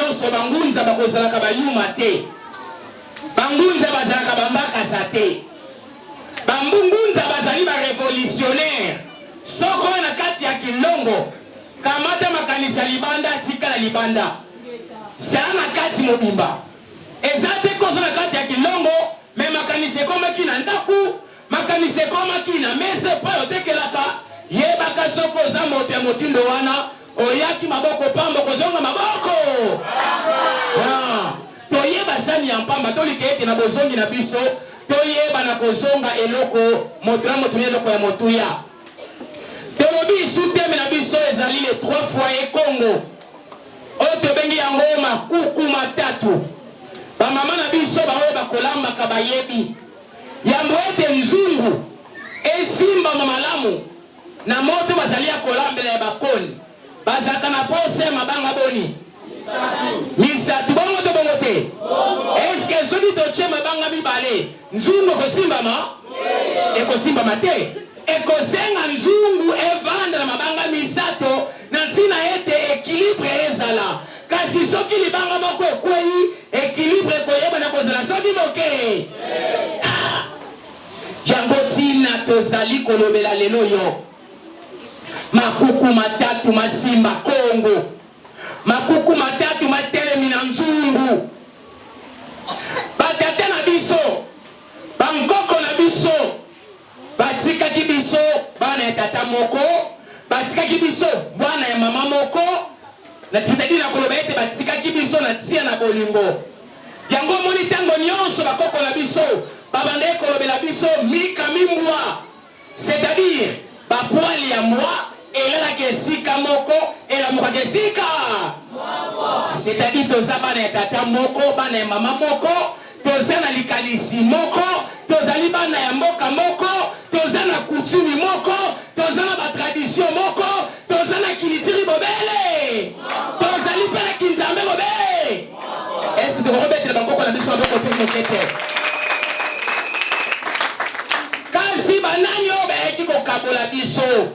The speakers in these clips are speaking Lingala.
nyonso bangunza bakozalaka bayuma te. Bangunza bazalaka bambakasa te. Bambungunza bazali ba révolutionnaire. Soko na kati ya Kilongo kamata makanisa libanda tika libanda. Sana kati mobimba. Ezate kozo na kati ya Kilongo me makanisa koma kina ndaku, makanisa koma kina mese pa yotekelaka yebaka soko za mote motindo wana oyaki maboko pamba kozonga maboko. Toyeba sani ya mpamba tolike ete na bozongi na biso toyeba na kozonga eloko motura motuya eloko ya motuya tolobi isuteme na biso ezali le 3 foyer Congo oyo tobengi yango makuku matatu bamama na biso baoyo bakolambaka bayebi yambo ete nzungu esimbama malamu na moto bazali ya kolambela ya bakoni bazaka na pose mabanga boni misatu bongo to bongo te eske soki toche mabanga mibale nzungu ekosimbama ekosimbama te ekosenga nzungu evanda na mabanga misato na ntina ete ekilibre ezala kasi soki libanga moko ekwei ekilibre ekoyeba na kozala soki moke jango tina tozali kolobela lelo yo makuku matatu masimba Kongo makuku matatu matelemi na nzungu batate na biso bankoko na biso batikaki biso bana ya tata moko batikaki biso bwana ya mama moko na titaki na koloba ete batikaki biso na tia na bolingo yango moni tango nyonso bakoko na biso babande kolobela biso mika mimbwa c'est-à-dire bapwali ya mwa elalaki esika moko elamukaki esika c'est-à-dire toza bana ya tata moko bana ya mama moko toza na likalisi moko tozali bana ya mboka moko toza na kutumi moko toza na batradition moko toza na kilitiri bobele tozali mpe na kinzambe bobele est-ce que tokokobetela bangoko na biso maboko te moke te kasi banani oyo bayaki kokabola biso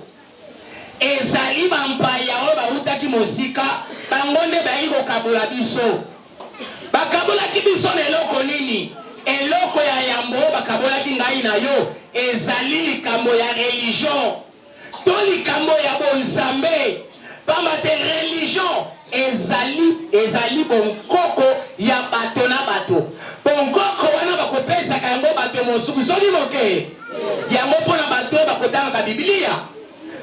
ezali bampaya oyo bautaki mosika bango nde bayaki kokabola biso bakabolaki biso na eloko nini eloko ya yambo bakabolaki ngai na yo ezali likambo ya religion to likambo ya bonzambe pamba te religion ezali bonkoko ya bato na bato bonkoko wana bakopesaka yango bato mosuku soki moke yango mpona bato bakotangaka biblia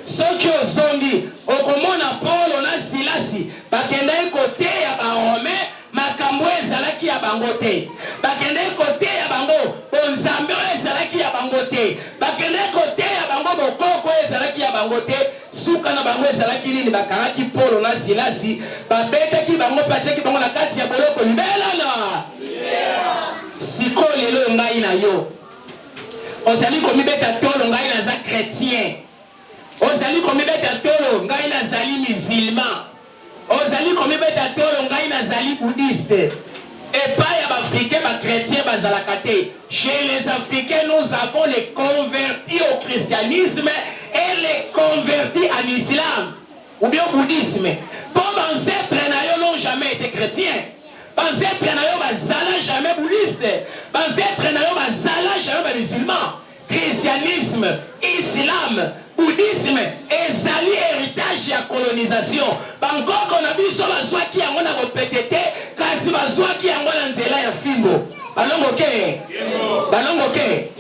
soki ozongi okomona Paulo na Silasi bakendaki koteya barome makambo ezalaki ya bango te bakendaki koteya bango bonzambe oyo ezalaki ya bango te bakendaki koteya bango bokoko oyo ezalaki ya bango te suka na bango ezalaki nini bakangaki Paulo na Silasi babetaki bango mpe atiaki bango na kati ya boloko libelana sikoyo lelo ngai na yo ozali komibeta tolo ngai naza chrétien ozali komibeta tolo ngai nazali musulman ozali komibeta tolo ngai nazali bouddhiste epai ya baafricain bachrétien bazalaka te chez les africains nous avons les convertis au christianisme et les convertis en islam ou bien au bouddhisme po bancêtre na yo n'ont jamais été chrétiens bancêtre na yo bazala jamais bouddhiste bancêtre na yo bazala jamais musulman christianisme islam bouddhisme ezali héritage ya colonisation bankoko na biso bazwaki yango na kopete te kasi bazwaki yango na nzela ya fimbo balongo ke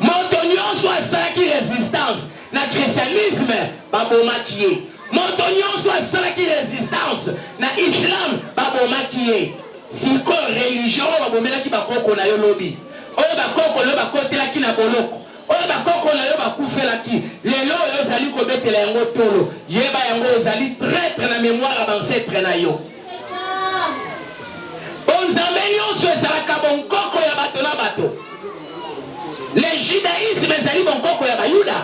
moto nyonso asalaki résistance na christianisme babomaki ye moto nyonso asalaki résistance na islam babomaki ye sikoyo religion oyo babomelaki bakoko na yo lobi oyo bakoko na yo bakotelaki na boloko oyo bakoko na yo bakufelaki lelo oyo ozali kobetela yango tolo yeba yango ozali traître na mémoire ya bancêtre na yo bonzambe nyonso ezalaka bonkoko ya bato na bato le judaïsme ezali bonkoko ya bayuda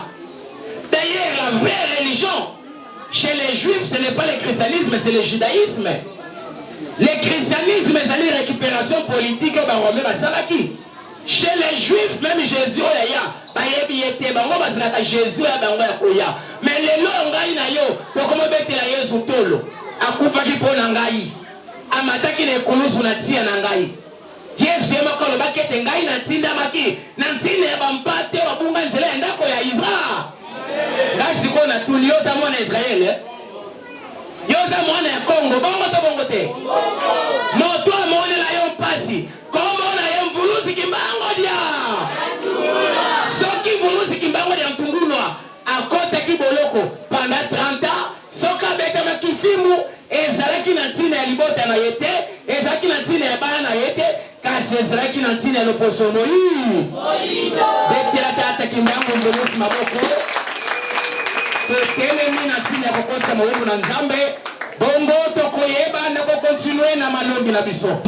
d'ailleurs la vraie religion chez les juifs ce n'est pas le christianisme c'est le judaïsme le christianisme ezali récupération politique oyo barome basalaki chez les juifs même Jésus oya bayebi ete bango bazalaka Jésus ya bango ya koya mais lelo ngai na yo tokomobetela Yesu tolo akufaki mpo na ngai amataki na ekulusu na tia na ngai Yesu ye moko alobaki ete ngai natindamaki na ntina ya bampate wabunga nzela ya ndako ya Israel ngai sikoyo natuli yoza mwana Israel yoza mwana ya Kongo bongo to bongo te moto amonela yo mpasi kombo na ye mvuluzi kimbango dia soki mvuluzi kimbango dia mtungulwa akotaki boloko pendant 30 ans soki abetamaki fimu ezalaki na ntina ya libota na ye te ezalaki na ntina ya bana na ye te kasi ezalaki na ntina ya loposo moyindo betela tata kimbango mbolusi maboko totelemi na ntina ya kokotisa mowumbu na nzambe bongo tokoyeba na kokontinue na malombi na biso.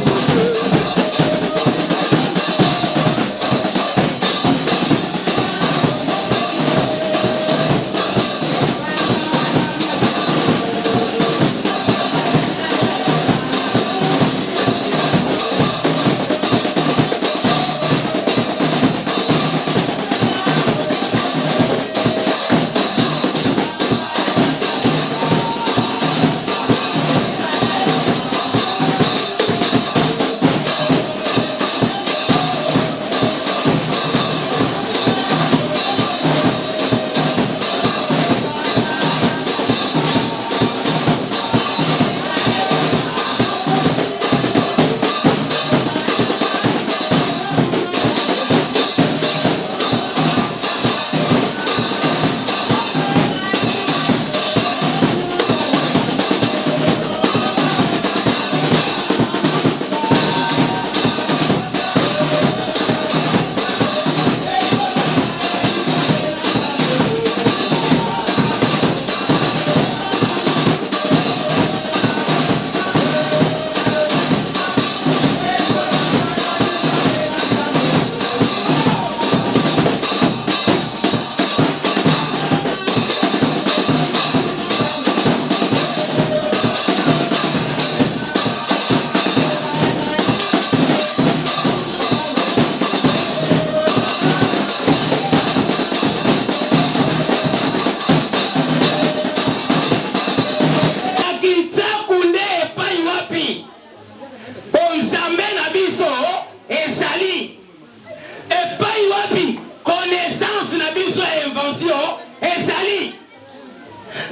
Ezali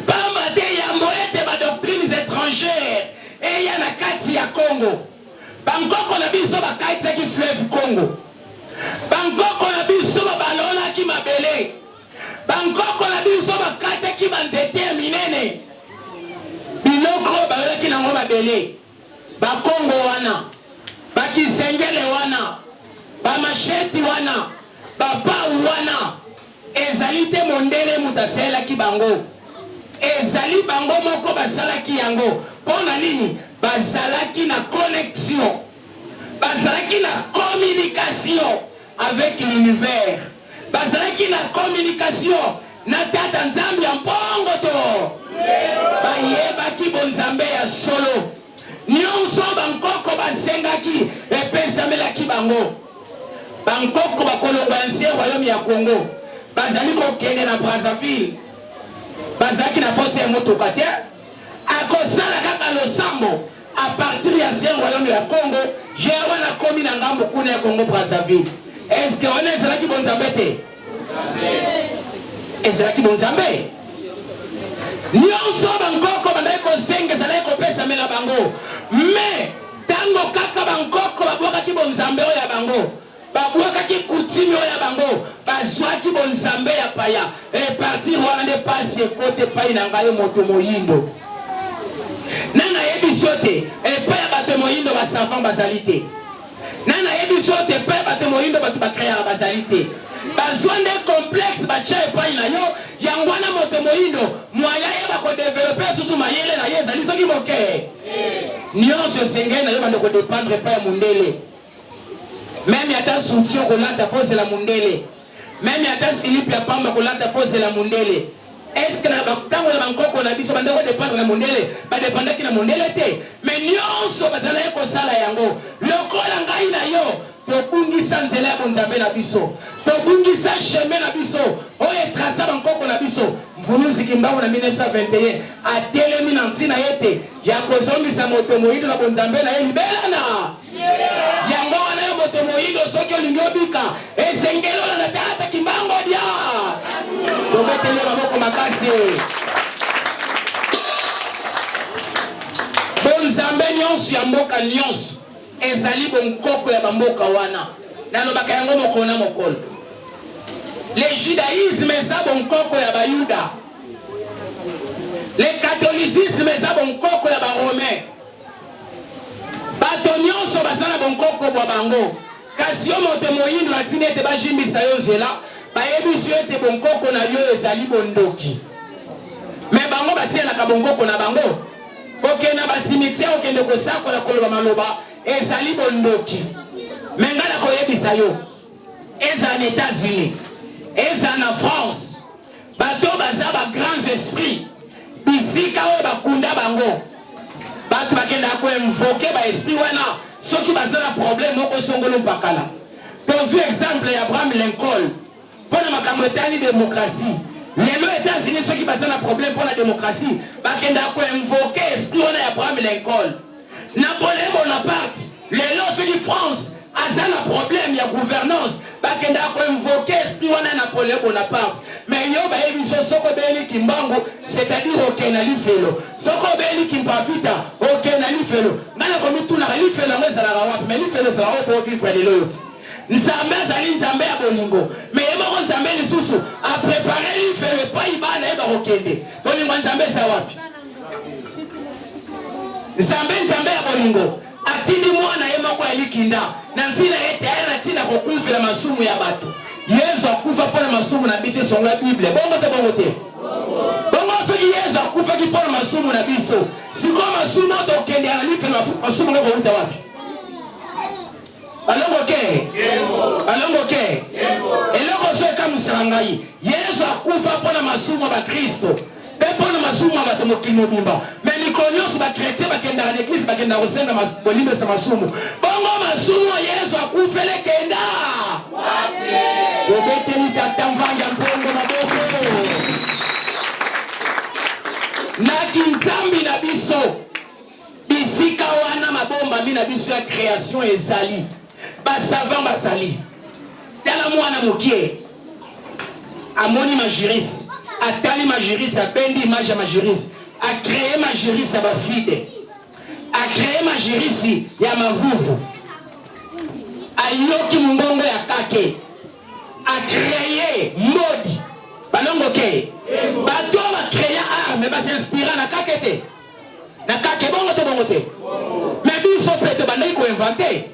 Bamba te ya moete ba doctrines étrangères et ya na kati ya Congo. Bangoko na biso ba kaitsa ki fleuve Congo. Bangoko na biso ba balola ki mabele. Bangoko na biso ba kate ki banzete minene. Biloko balola ki nango mabele. Ba Congo wana. Ba kisengele wana. Ba macheti wana. Ba pa wana. Ezali te mondele mutasela ki bango. Ezali bango moko basala ki yango. Pona nini? Basalaki na connexion. Basalaki na communication avec l'univers. Basalaki na communication na tata nzambe ya mpongo to. Bayebaki bonzambe ya solo. Nyonso bankoko basengaki epesamelaki bango. Bankoko bakolongo ancien royaume ya Congo. Bazali kokende na Brazzaville. Bazaki na pose ya motoka te. Akosala kaka losambo à partir ya ancien royaume ya Congo. Jewa na komi na ngambo kuna ya Congo Brazzaville. Est-ce que on est zelaki bonzambe te? Ezalaki bonzambe. Nyonso bankoko bandai kosenga zalai kopesa mela bango. Mais tango kaka bankoko babwaka ki bonzambe oya bango. Babwaka ki kutimi oya bango. Bazwaki bonzambe ya paya. Et partir wana de passe kote payi na ngai moto moyindo. Nana yebisote et paya bato moyindo ba savant bazalité. Nana yebisote paya bato moyindo bato bakreya bazalité. Bazwande complexe bacha epai na yo yangwana moto moyindo moya yeba ko développer susu mayele na yeza lisoki moke. Nyonso sengena na yo bande ko dépendre pa ya mundele. Même yata soutien ko lata pose la mundele. Même yata silipi ya pamba ko lata pose la mundele. Est-ce que na bakutango ya bankoko na biso bande ko dépendre na mundele ba dépendre ki na mundele te. Mais nyonso bazala ko sala yango. Lokola ngai na yo tobungisa nzela ya bonzambe na biso. Tobungisa chemin na biso. Oye trasa bankoko na biso. Mvunuzi kimbango na 1921 atelemi na ntina yete ya kozombisa moto moyindo na bonzambe na ye libelana. Yango wana yo moto moyindo soki olingi obika esengelo na tata kimbango dia. Tobetele maboko makasi. Bonzambe nyonso ya mboka nyonso ezali bonkoko ya bamboka wana. Nalobaka yango mokona mokolo. Le judaïsme eza bonkoko ya bayuda. Le catholicisme eza bonkoko ya baromain. Ba bato nyonso basala bonkoko bwa bango kasi yo moto moyindo natini ete bajimbisa yo nzela bayebisi yo ete bonkoko na yo ezali bondoki me bango basielaka bonkoko na bango kokenda basimitiere okende kosakola koloba maloba ezali bondoki me ngai nakoyebisa yo eza na États-Unis eza na France bato baza ba grands esprits bisika oyo bakunda bango bato bakenda koinvoke ba esprit wana soki baza na problème moko songolo mpakala tozwi exemple ya Abraham Lincoln mpona makambo etali démocratie lelo États-Unis soki baza na problème mpona démocratie bakenda koinvoke esprit wana ya Abraham Lincoln. Napoléon Bonaparte lelo soki France aza na problème ya gouvernance bakenda koinvoke esprit wana ya Napoléon Bonaparte. Mais yo bayebi so soko beli kimbango c'est-à-dire okena lifelo soko beli kimpavita okena lifelo ngana komituna lifelo ngezala wapi mais lifelo sala wapi okifra lelo yoti nzambe azali nzambe ya bolingo mais yebako nzambe lisusu a préparer lifelo pa ibana yeba kokende bolingo nzambe sa wapi nzambe ya bolingo atindi mwana yemako ya likinda na ntina ete ayana ntina kokufela masumu ya bato Yesu akufa pona masumu na biso songa Bible. Bongo te bongo te. Bongo soki Yesu akufa ki pona masumu na biso. Siko masumu to kende ana life masumu ngoko uta wapi? Alongo ke? Alongo ke? Eloko so kama sangai. Yesu akufa pona masumu ba Kristo. Pe pona masumu ba tomokino bimba. Mais nikonyo ba chrétien ba kenda na église ba kenda kosenga bolimbe sa masumu. Bongo masumu Yesu akufa le kenda. Obeteli tatamvanga mpongo maboko na kintambi na biso bisika wana mabomba mi na biso ya création ezali basavant basali tala mwana mokie amoni majuris atali majuris apendi image ya majuris a créé majuris ya bafide a créé majuris ya mavuvu ayoki mbongo ya kake a créé mode balongo ke bato ba créé arme ba s'inspirer na kakete na kake bongo te mais biso peut bandai ko inventer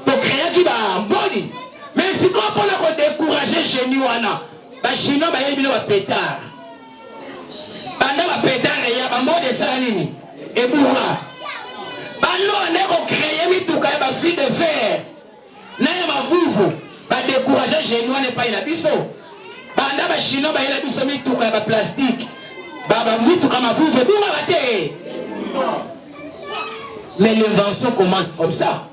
to créer ki ba mode mais si ko pona ko décourager génie wana ba chinois ba yebi ba pétard banda ba pétard ya ba mode ça nini e bourra balo ne ko créer mituka ba fil de fer na ya mavuvu ba décourager génois n'est pas ina biso banda ba chinois ba ina biso mituka ya ba plastique ba mituka mavuvu bunga bate mais l'invention commence comme ça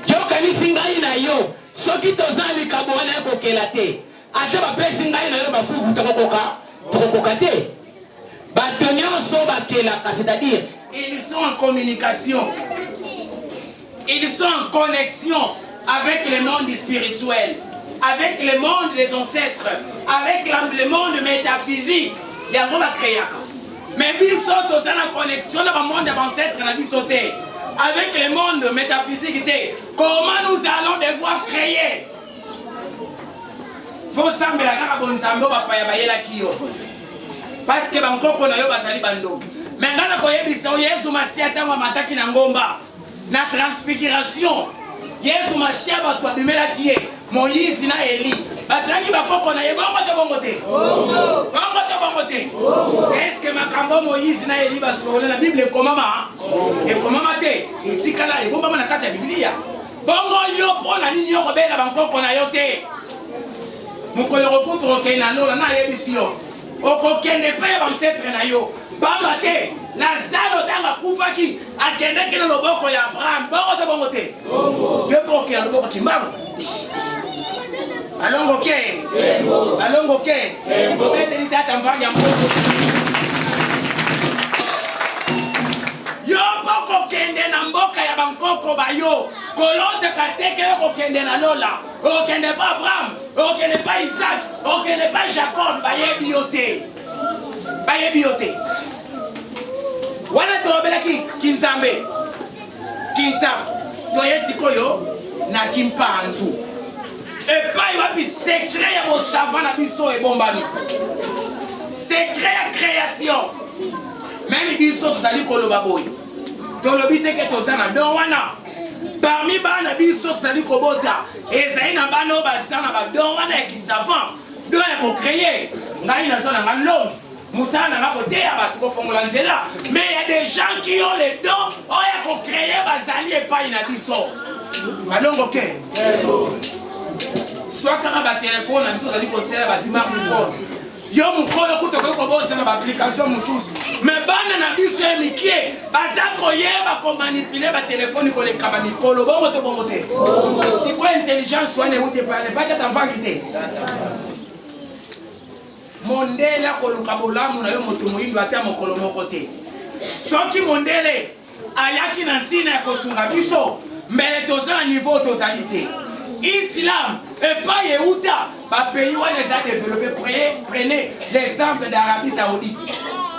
yo kanisi ngai na yo soki tozali kabona ko kelate ate ba pesi ngai na yo ba fuvu tokokoka te bato nyonso bakelaka c'est-à-dire ils sont en communication ils sont en connexion avec le monde spirituel, avec le monde des ancêtres, avec le monde métaphysique. Il y a un créé. Mais biso tous en connexion avec le monde des ancêtres na bisoté, avec le monde métaphysique. Comment nous allons devoir créer? Faut sambela kaka bonsambo bapa ya bayela kiyo. Parce que bankoko na yo basali bando. Mais ngana koyebisa Yesu Masia tanga mataki na ngomba na transfiguration. Yesu Masia bato abimela kiye Moïse na Eli basangi bakoko na ye bongo te est-ce que makambo Moïse na Eli basole na Bible ekomama te etikala ebomba na kati ya Biblia bongo yo pona nini yo kobela bankoko na yo te mokolo recouvre okena nola na yebisi yo okokende pe ya bansetre na yo bamba te Lazaro tanga kufaki akendeki na loboko ya Abraham bongo te yo po okena loboko kimbamu alongo ke obete ni tata mvanga mboko yo poko kende na mboka ya bankoko bayo kolonte kateke yo kende na lola okende pa Abraham okende pa Isaac okende pa Jacob bayebi yote wana tobela kinzambe doye sikoyo na kimpanzu epai wapi secret ya bosava na biso ebombami secret ya création même biso tozali koloba boye tolobi te ke tozana don wana parmi bana biso tozali kobota ezali na bana oyo bazana badon wana ya kisavant don ya kocreye ngai naza na nga longi mosala na nga koteya bato kofongola nzela mais il y a des gens qui ont les dons oyo ya kocreye bazali epai na biso balongo ke soit kaka batelefone na biso ozali kosala basmartphone yo mokolo kuta okoki kobosana baapplication mosusu mais bana na biso ya mikie baza koyeba komanipule batelefone koleka bamikolo bongo to bongo te sikwa intelligence wana euti pale patata mvangi te mondele akoluka bolamu na yo moto moyindo ata mokolo moko te soki mondele ayaki na ntina ya kosunga biso mbele toza na niveau tozali te islam epai euta bapays wana eza développé prenez l'exemple d'Arabie Saoudite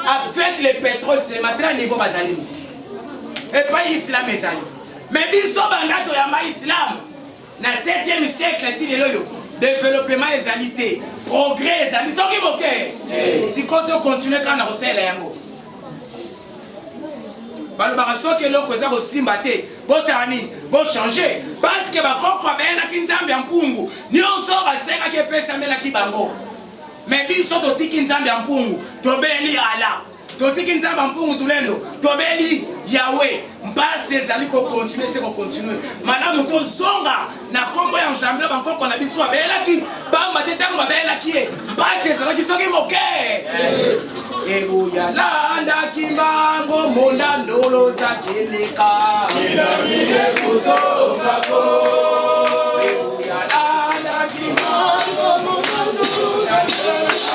avec le pétrole c'est maintenant niveau bazali epai islam ezali mais biso banda toyamba islam na 7e siècle ti lelo yo développement ezali te progrès ezali soki boke sikoyo tocontinue kaka na kosala yango balobaka soki eloko eza kosimba te bosala nini bochange parce que bakoko bayelaki nzambe ya mpungu nyonso basengaki epesamelaki bango mais biso totiki nzambe ya mpungu tobeli ala totiki nzambe ya mpungu tulendo tobeli yawe mpasi ezali kokontinue se kokontinue malamu tozonga na nkombo ya nzambe bankoko na biso babeyelaki bamba te ntango babeyelaki ye mpasi ezalaki soki moke ebuyalandaki mbango monda ndolo zakeleka ebuyalandaki mbango monda ndolo zakeleka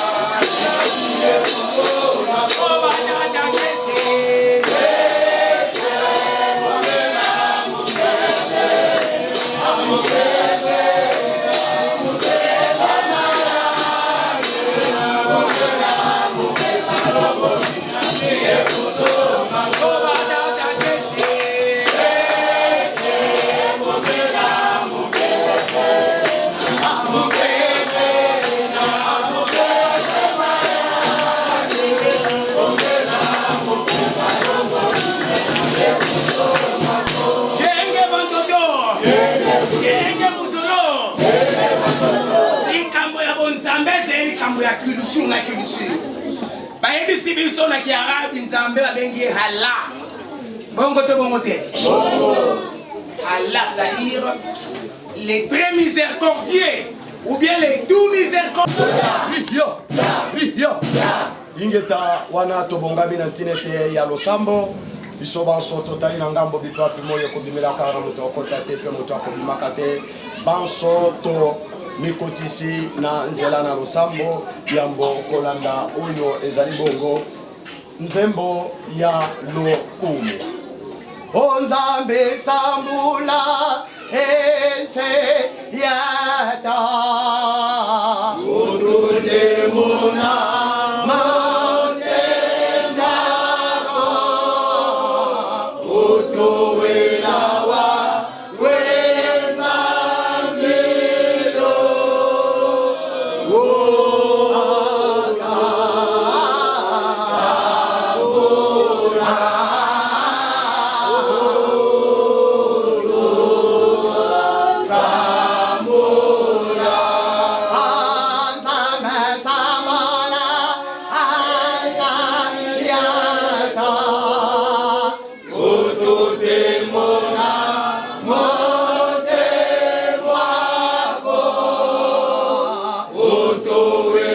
ya culture na culture bayebisi biso na kiarabi nzambe babengi hala bongo to bongo te Allah c'est-à-dire les très miséricordieux ou bien les doux miséricordieux ingeta wana tobongami na ntinete ya losambo biso banso totali na ngambo bipapi moyo kobimelaka na moto akota te mpe moto akobimaka te banso to mikotisi na nzela na losambo yambo kolanda oyo ezali bongo nzembo ya lokumu o nzambe sambula ense yata odune mona Otowe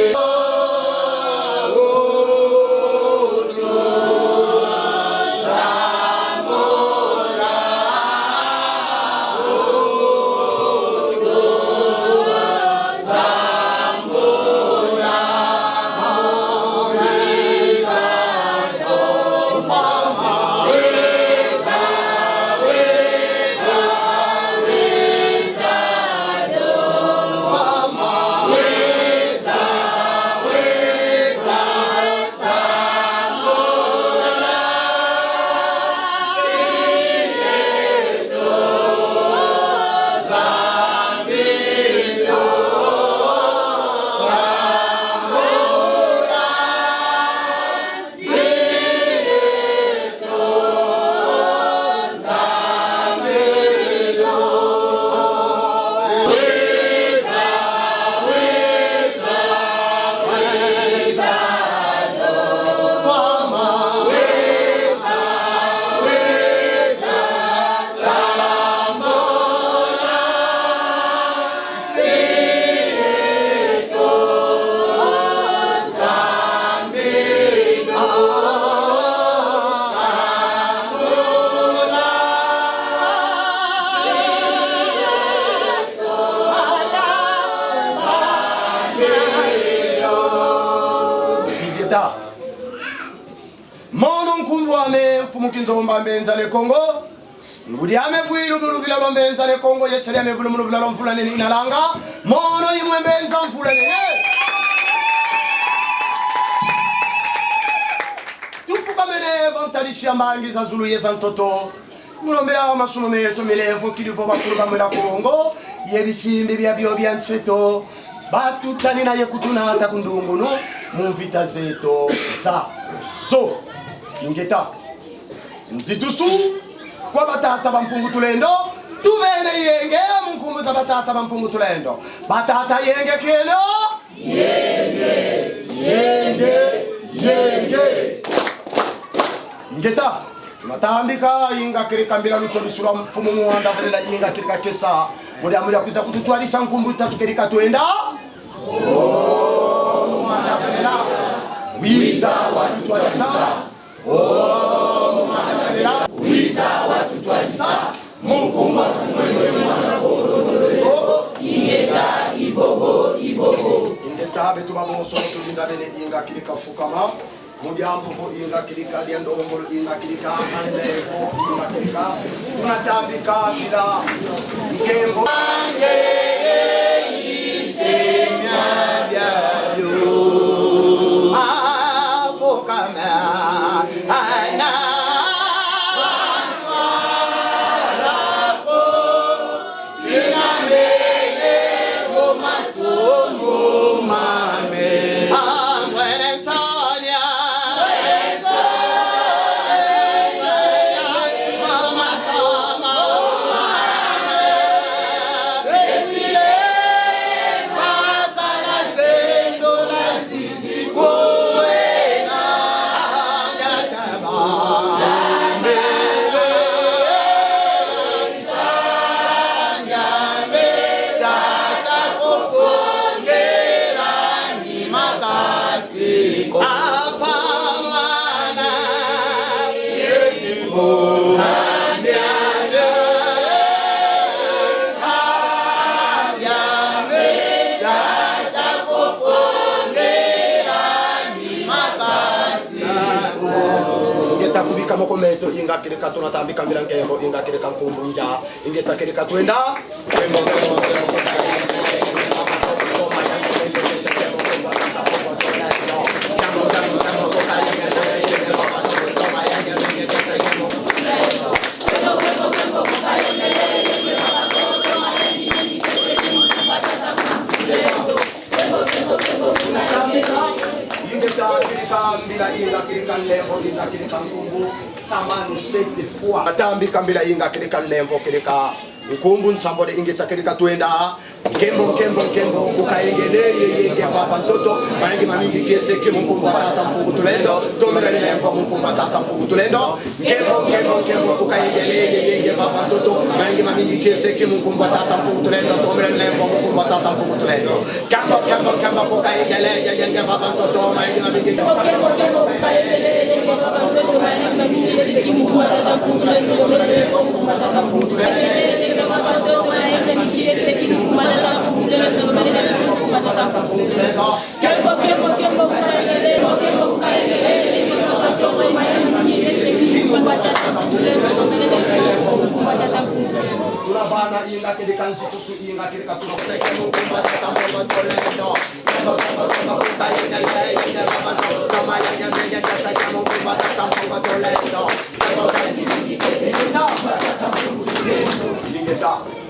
ingeta mono nkumbu ame mfumukinzo mbambenza le Kongo ngudi ame vuilu dulu vila lombenza le Kongo yesere ame vulu mulu vila lomfula nini inalanga mono imwe mbenza mfula nini tufuka mene vantarishi ambangi za zulu yeza ntoto mulombera masuno meto milevo kilivo bakuru bamera Kongo yebisimbi bya bio bya nseto batutani naye kutuna hata kundunguno mumvita zeto za so ingeta nzitusu kwa batata bampungu tulendo tuvene yenge munkumbu za batata bampungu tulendo batata yenge keno yenge ingeta matambika inga kirika mbila lutolisura mfumu muanda vela inga kirika kesa muri amuri akuza kututwalisa nkumbu tatu kirika tuenda muanda vela wiza watutwalisa muanda vela wiza watutwalisa munkumbu ingeta ibobo ingeta betu babonso tulinda bene inga kirika fukama Mudiambo ko inga kirika liando ngolo inga kirika anlevo inga kirika tunatambika bila ikembo isenya byayo afokama ana wanwarapo inambele gomasomo mame kubika mokometo inga kirika tunatambika mirangembo inga kirika nkumbunja ingeta kirika twenda inga kirika lembo inga kirika nkumbu samanu shete fois matambika mbila inga kirika lembo kirika nkumbu nsambole ingeta kirika twenda nkembo kukaengele yenge papa ntoto bangi mamingi kese ke munkumbu atata mpungu tulendo tomera lembo munkumbu atata mpungu tulendo nkembo kukaengele yenge papa ntoto bangi mamingi kese ke munkumbu atata mpungu tulendo tomera lembo munkumbu atata mpungu tulendo kamba kukaengele yenge papa ntoto bangi mamingi Tunabana inga kirika nsitusu inga kirika tunaseke mukumba tatambo tolendo kama kama yanya kasa kama mukumba tatambo tolendo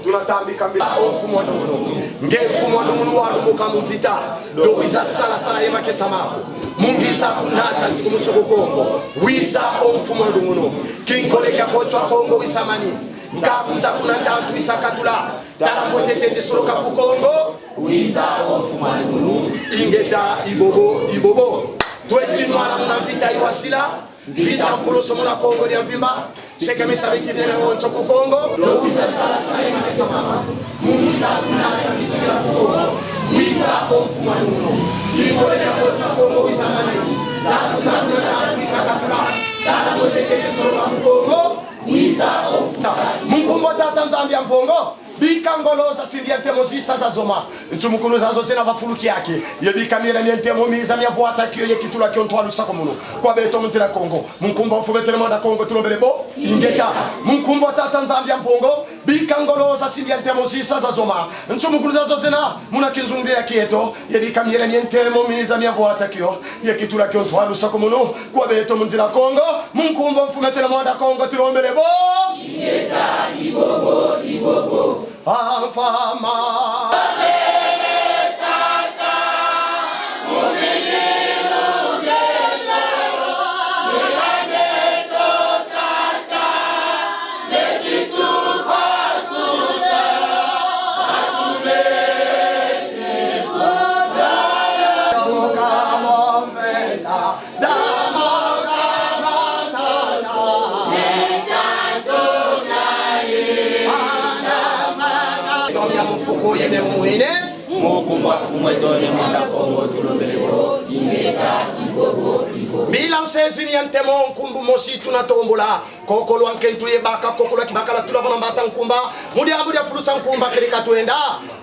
tunatambika mbila mfumo ndono nge mfumo ndono wadu mukamu vita do wiza sala yema kesa mako mungiza kunata tikumusoko Kongo wiza mfumo ndono kinkoleka kochwa Kongo wisamani ngakuza kunata twisakatula dala motete soroka ku Kongo wiza mfumo ndono ingeta ibobo tweti mwana muna vita iwasila vita mpoloso muna Kongo ya mvimba seke misabiki dene wonso ku Kongo do wiza sala yema kesa mako mungiza kunata kitikila ku Kongo wiza mfumo ndono kinkoleka kochwa Kongo wisamani zakuza kunata twisakatula dala motete soroka ku Kongo Munkumbo tata nzambi ya mpongo bikangoloza simbiente mozisa za zoma ntsumukulu zazo zena vafuluki yake yebikamira miente momiza miavuata kiyo yekitula kyo ntwalu sako muno kwa beto mzira Kongo munkumba mfubetele manda Kongo tulombelebo ingeta munkumba tata Nzambia mpongo bikangoloza simbiente mozisa za zoma ntsumukulu zazo zena muna kinzungira kieto yebikamira miente momiza miavuata kiyo yekitula kyo ntwalu sako muno kwa beto mzira Kongo munkumba mfubetele manda Kongo tulombelebo ingeta ibobo Fama yeme muine mokumba fumwe tone manda Kongo tulombelebo ingeta ibobo mila nsezini yantemo nkumbu mosi tunatombola kokolo ankentu yebaka kokolo kibakala tulavona mbata nkumba mudi abudi afulusa nkumba kelika tuenda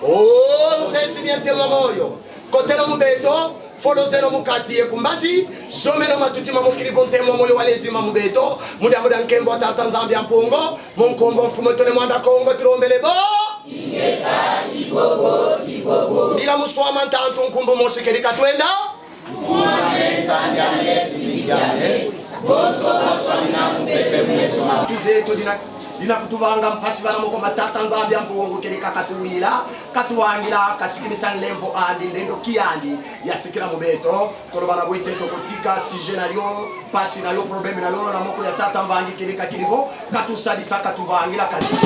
o nsezini yantemo moyo kotero mubeto folozero mukati yekumbazi zomeno matutima mukirivo ntemo moyo walezima mubeto mudi abudi ankembo tata Nzambia mpongo monkombo mfumo tone manda Kongo tulombelebo ingeta ibobo mbila muswama ntantu nkumbu mosikeri katwenda tuzetu dina kutuvanga mpasi bana moko matata Nzambia mpongo kerika katuwila katuwangila kasikimisa nlemvo andi lendo kiandi yasikira mubeto kolo bana boiteto kotika sigenario pasi na yo problème na yo na moko ya tata mbangi kerika kirivo katusadisa katuvangila katu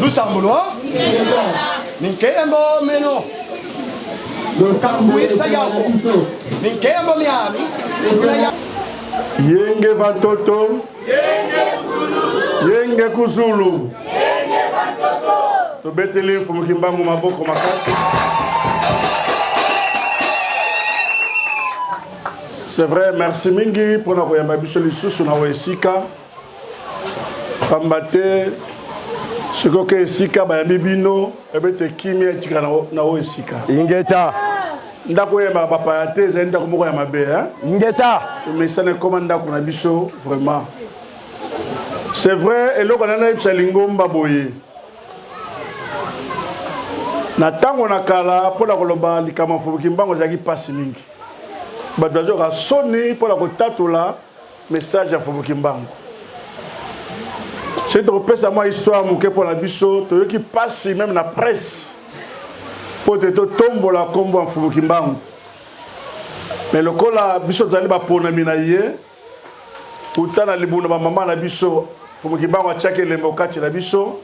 Lusambulo. Ninkembo meno. Lusambuisa yako. Ninkembo miami. Yenge Vatoto. Yenge Kuzulu. Tobeteli Fumukimbangu maboko makasi. C'est vrai, merci mingi pour na koyamba biso lisusu na esika. Pambate sikoke esika bayambi bino ebete kimi etika na esika. Ingeta. Ndako yeba papa ya te zenda ko moko ya mabe hein. Ingeta. Mais ça ne commande ndako na biso vraiment. C'est vrai eloko na ibsa lingomba boye. Na tango na kala pour la koloba likama Fumukimbangu zaki pasi mingi. Badozo ka soni pour la kotatola message ya Fumukimbangu. C'est de repérer moi histoire mouké pour la biso to qui passe même la presse pour te tomber la combo en Fumukimbangu. Mais le cola biso zali ba pona minaye utana libuna ba mama na biso Fumukimbangu achake le mokati na biso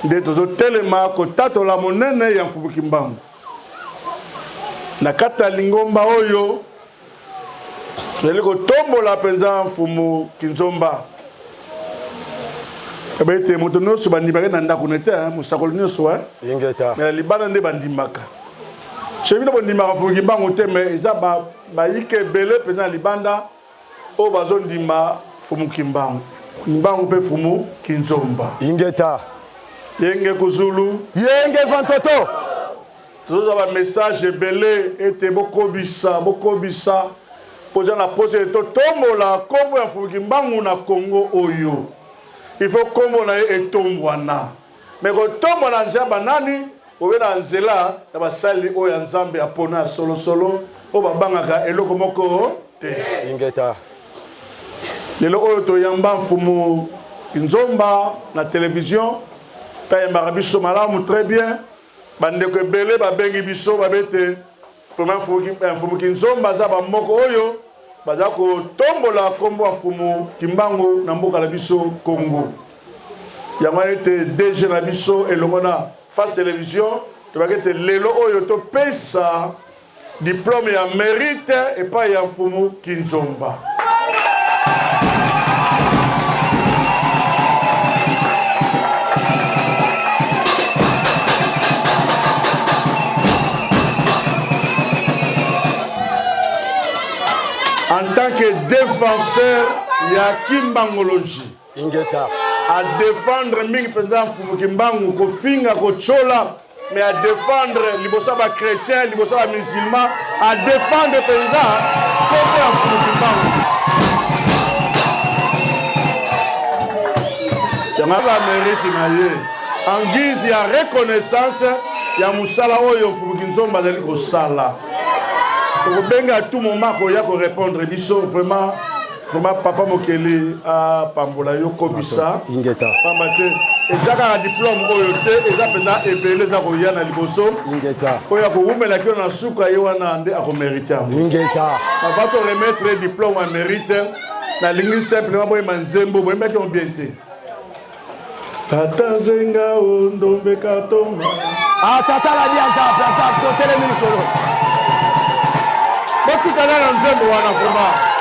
de tozo telema ko tatola monene ya Fumukimbangu. Na kata lingomba oyo tozali kotombola penza mfumu Kinzomba. Ebete moto nyonso bandimaka na ndako nete mosakoli nyonso Ingeta. mais libana nde bandimaka. Chebino bondimaka Fumukimbangu te mais eza bayike ebele penza libanda oyo bazondima Fumukimbangu. Mbangu mpe Fumu Kinzomba. Ingeta. Yenge Kuzulu. Yenge Vantoto. Tozo ba message ebele ete bokobisa poza na pose to tombola kombo ya Fumukimbangu na Congo oyo. Il faut kombo na etombwana. Mais ko tombo na nzamba nani obena nzela na basali oyo nzambe apona solo o babangaka eloko moko te. Ingeta. Lelo oyo to yamba Fumu Kinzomba na télévision tayamba biso malamu très bien. Bandeko ebele babengi biso babete Fumu Kinzomba za ba moko oyo baza ko tombola kombo ya Fumukimbangu na mboka la biso Congo. Yango ete DG na biso elongo na Face Télévision to bakete lelo oyo to pesa diplôme ya mérite et pas ya Fumu Kinzomba. En tant que défenseur, il y a Kimbangologie. Ingeta. À défendre mingi président Fumukimbangu, ko finga ko chola, mais à défendre libosa ba chrétien, libosa ba musulman, à défendre président côté Fumukimbangu. C'est la mérite naie. En guise ya reconnaissance, ya musala oyo Fumukimbangu bazali ko sala. Benga à tout moment qu'on y a répondre biso vraiment papa Mokele a pambola yo kobisa Ingeta. pambate ezaka na diplôme oyo te ezapenda ebele za koya na liboso Ingeta. oya ko umela kio na suka ye wana ande ako mériter Ingeta. va to remettre diplôme en mérite na lingi simplement boy manzembo boy mbaki on bien te tata zenga ondombe katoma Tata la dianta plata totele minikolo. Beaucoup de gens nzembo wana vraiment.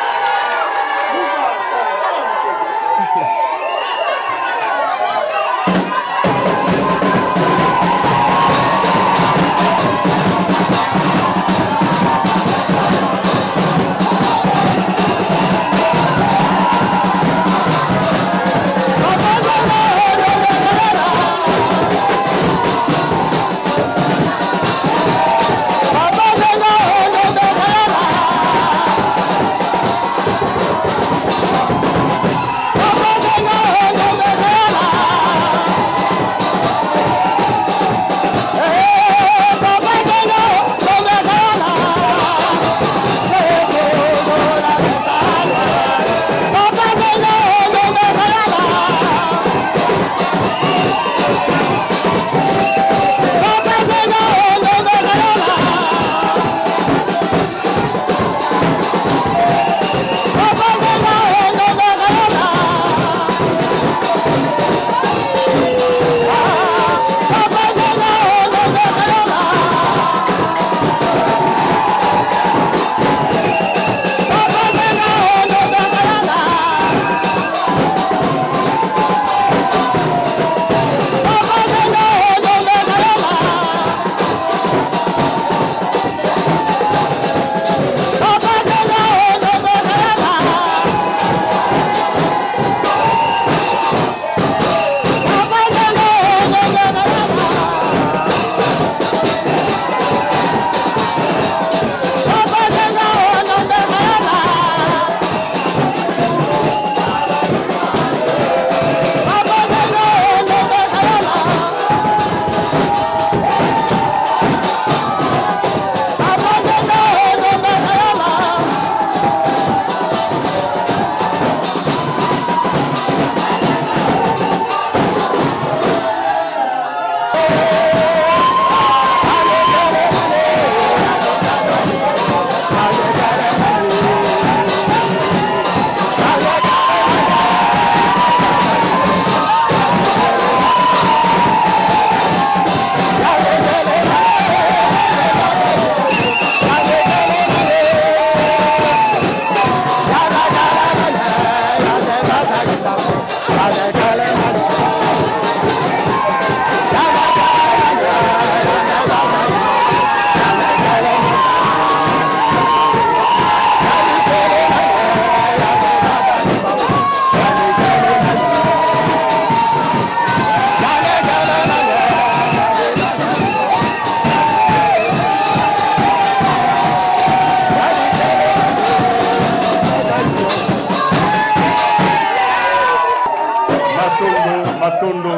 Matondo.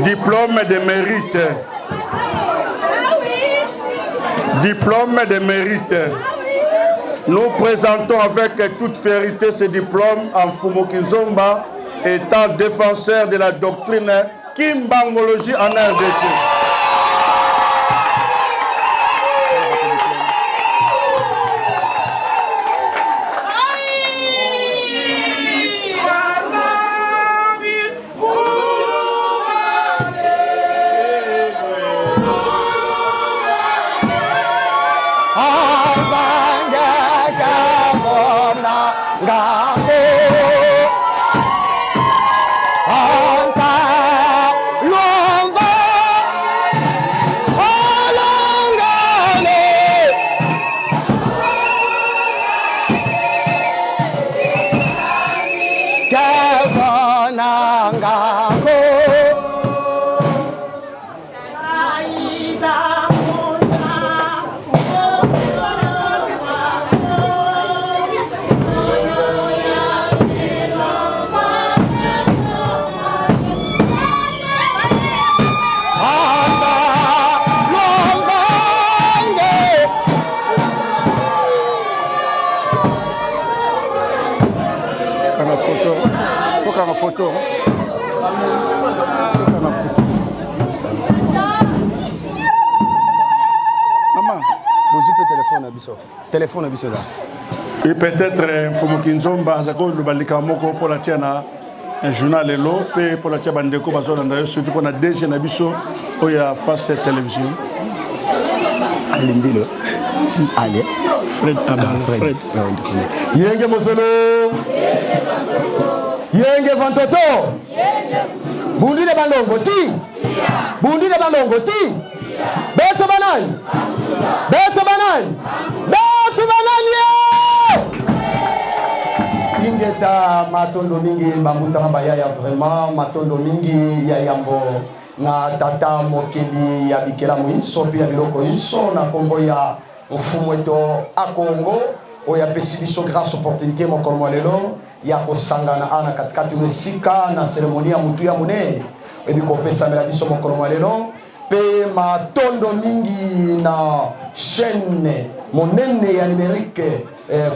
Diplôme de mérite. Diplôme de mérite. Nous présentons avec toute fierté ce diplôme en Mfumu Kinzomba, étant défenseur de la doctrine Kimbangologie en RDC. Photo. Maman, téléphone à là. Et peut-être Mfumu Kinzomba Zako le balika moko pour la tiana un journal elo pe pour la tia bandeko bazo na surtout pour na DG na biso oya face télévision. Alimbilo. Allez. Fred Fred. Yenge Mosolo. Yenge Vantoto. Bundi de Bandongo ti. Bundi de Bandongo ti. Beto Banan. Beto Banan. Beto Banan ye. Ingeta matondo mingi bambuta mabaya vraiment matondo mingi ya yambo na tata mokeli ya bikela muiso pe ya biloko iso na kombo ya mfumu eto a Congo oya pesi biso grâce opportunité mokolo lelo ya kosangana ana katikati mesika na cérémonie ya mutu ya munene ebi ko pesa mela biso mokolo lelo pe matondo mingi na chaîne monene ya numérique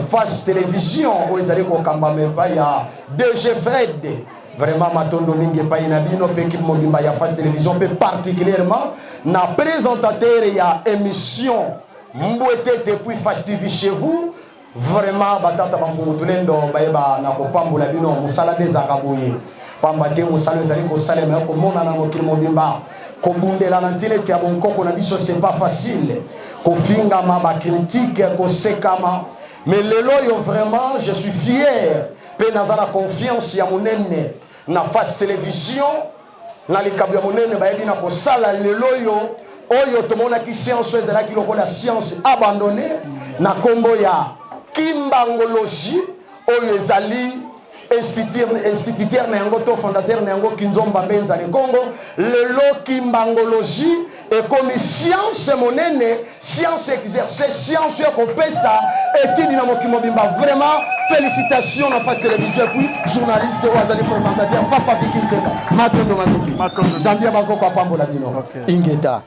face télévision oezali ko kamba mepa ya DG Fred vraiment matondo mingi pa ina bino pe équipe mobimba ya face télévision pe particulièrement na présentateur ya émission Mbouete depuis Face TV chez vous vraiment batata bampungutulendo baeba na kopambola bino musala ndeza kaboye pamba te musala ezali ko salema ko mona na mokili mobimba ko bundela na ntileti ya bonkoko na biso c'est pas facile ko finga ma ba critique ko sekama mais lelo yo vraiment je suis fier pe nazana confiance ya monene na Face Télévision na likabu ya monene baebi na ko sala lelo yo oyo tomona ki science ezalaki lokola science abandonnée na kombo ya Kimbangologie oyo ezali instituteur na yango to fondateur na yango Kinzomba Benza le Congo lelo Kimbangologie ekomi science monene science exercée science ya kopesa étude na mokimo bimba vraiment félicitations na Face Télévision puis journaliste wazali présentateur Papa Vikinseka matondo maniki Zambia banko kwa pambola bino ingeta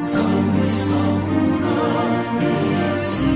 Nzambe sabuna biti